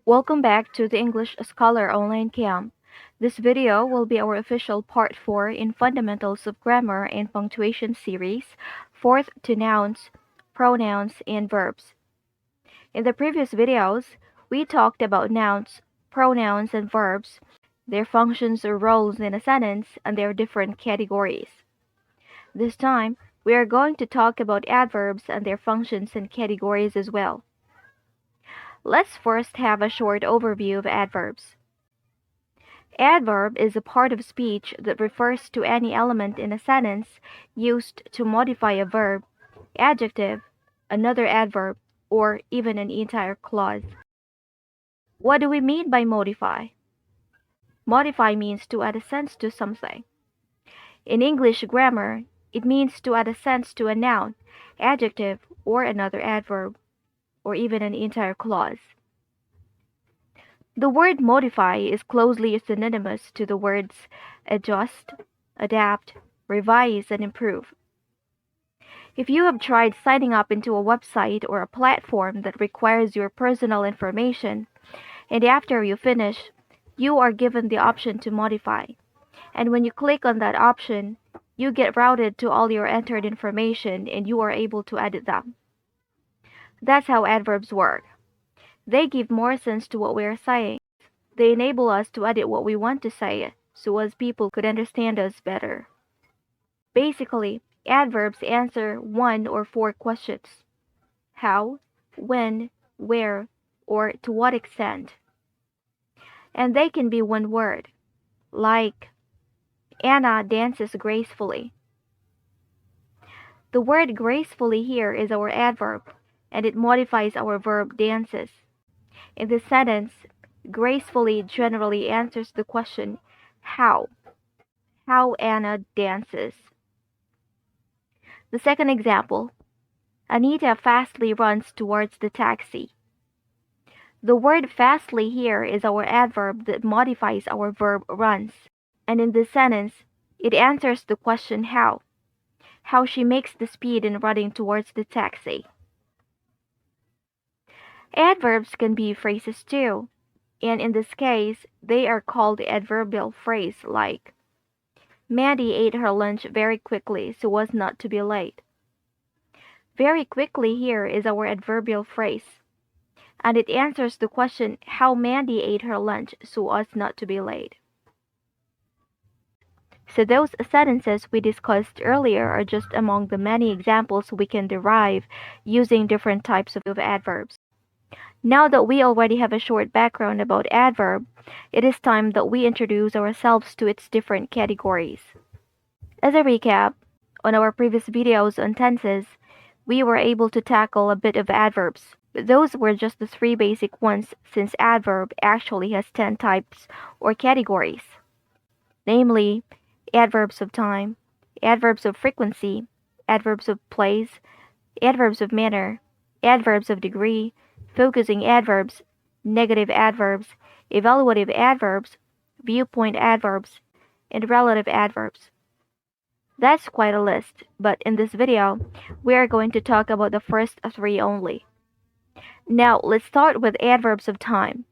Welcome back to the English Scholar Online Camp. This video will be our official part 4 in Fundamentals of Grammar and Punctuation series, fourth to nouns, pronouns, and verbs. In the previous videos, we talked about nouns, pronouns, and verbs, their functions or roles in a sentence, and their different categories. This time, we are going to talk about adverbs and their functions and categories as well. Let's first have a short overview of adverbs. Adverb is a part of speech that refers to any element in a sentence used to modify a verb, adjective, another adverb, or even an entire clause. What do we mean by modify? Modify means to add a sense to something. In English grammar, it means to add a sense to a noun, adjective, or another adverb, or even an entire clause. The word modify is closely synonymous to the words adjust, adapt, revise, and improve. If you have tried signing up into a website or a platform that requires your personal information, and after you finish, you are given the option to modify. And when you click on that option, you get routed to all your entered information and you are able to edit them. That's how adverbs work. They give more sense to what we are saying. They enable us to edit what we want to say so as people could understand us better. Basically, adverbs answer one or four questions: how, when, where, or to what extent. And they can be one word, like Anna dances gracefully. The word gracefully here is our adverb, and it modifies our verb dances. In this sentence, gracefully generally answers the question how Anna dances. The second example, Anita fastly runs towards the taxi. The word fastly here is our adverb that modifies our verb runs, and in this sentence, it answers the question how she makes the speed in running towards the taxi. Adverbs can be phrases too, and in this case, they are called the adverbial phrase, like Mandy ate her lunch very quickly so as not to be late. Very quickly here is our adverbial phrase, and it answers the question how Mandy ate her lunch so as not to be late. So those sentences we discussed earlier are just among the many examples we can derive using different types of adverbs. Now that we already have a short background about adverb, it is time that we introduce ourselves to its different categories. As a recap, on our previous videos on tenses, we were able to tackle a bit of adverbs, but those were just the three basic ones since adverb actually has 10 types or categories, namely adverbs of time, adverbs of frequency, adverbs of place, adverbs of manner, adverbs of degree, focusing adverbs, negative adverbs, evaluative adverbs, viewpoint adverbs, and relative adverbs. That's quite a list, but in this video, we are going to talk about the first three only. Now, let's start with adverbs of time.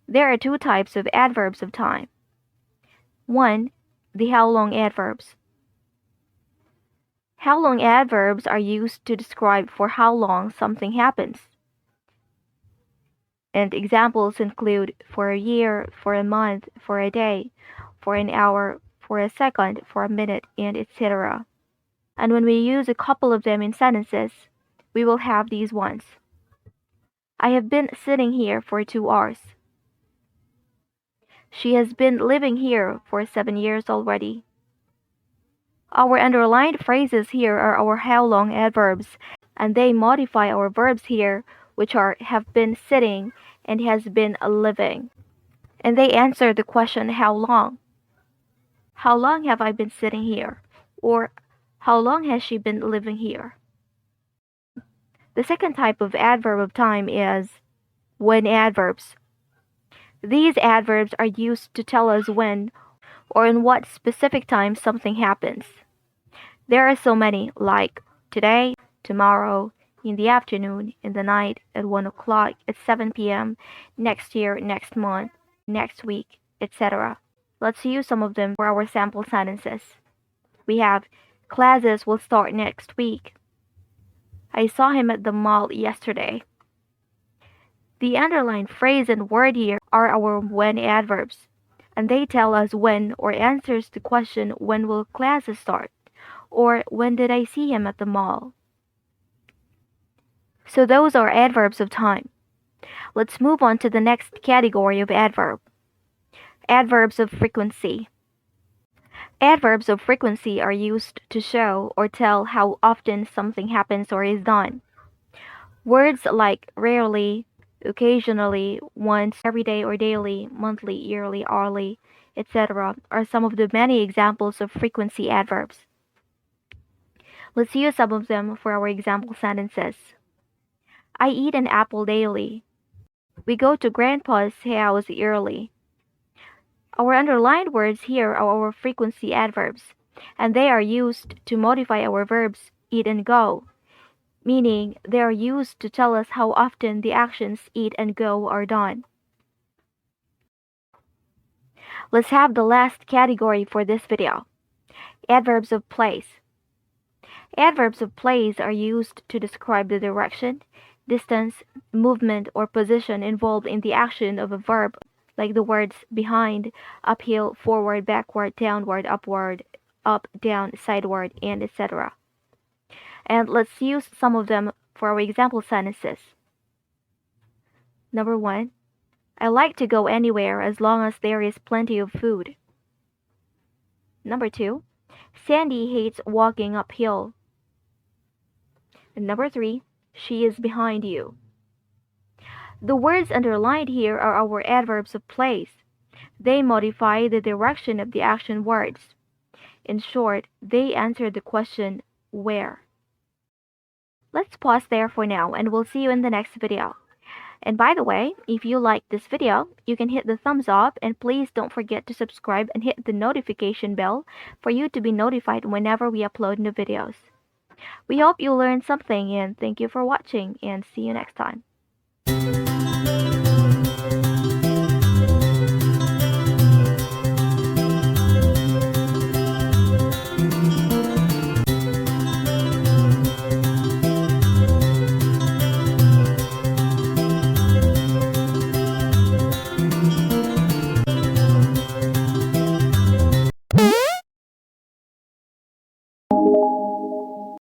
There are two types of adverbs of time. One, the how long adverbs. How long adverbs are used to describe for how long something happens. And examples include for a year, for a month, for a day, for an hour, for a second, for a minute, and etc. And when we use a couple of them in sentences, we will have these ones. I have been sitting here for 2 hours. She has been living here for 7 years already. Our underlined phrases here are our how long adverbs, and they modify our verbs here, which are have been sitting and has been living. And they answer the question how long. How long have I been sitting here? Or how long has she been living here? The second type of adverb of time is when adverbs. These adverbs are used to tell us when or in what specific time something happens. There are so many, like today, tomorrow, in the afternoon, in the night, at 1 o'clock, at 7 p.m., next year, next month, next week, etc. Let's use some of them for our sample sentences. We have classes will start next week. I saw him at the mall yesterday. The underlined phrase and word here are our when adverbs, and they tell us when or answers the question when will classes start or when did I see him at the mall. So those are adverbs of time. Let's move on to the next category of adverb. Adverbs of frequency. Adverbs of frequency are used to show or tell how often something happens or is done. Words like rarely, occasionally, once, every day or daily, monthly, yearly, hourly, etc. are some of the many examples of frequency adverbs. Let's use some of them for our example sentences. I eat an apple daily. We go to Grandpa's house yearly. Our underlined words here are our frequency adverbs, and they are used to modify our verbs eat and go, meaning they are used to tell us how often the actions eat and go are done. Let's have the last category for this video. Adverbs of place. Adverbs of place are used to describe the direction, distance, movement, or position involved in the action of a verb, like the words behind, uphill, forward, backward, downward, upward, up, down, sideward, and etc. And let's use some of them for our example sentences. Number 1. I like to go anywhere as long as there is plenty of food. Number 2. Sandy hates walking uphill. And number 3. She is behind you. The words underlined here are our adverbs of place. They modify the direction of the action words. In short, they answer the question, where. Let's pause there for now and we'll see you in the next video. And by the way, if you liked this video, you can hit the thumbs up and please don't forget to subscribe and hit the notification bell for you to be notified whenever we upload new videos. We hope you learned something and thank you for watching and see you next time.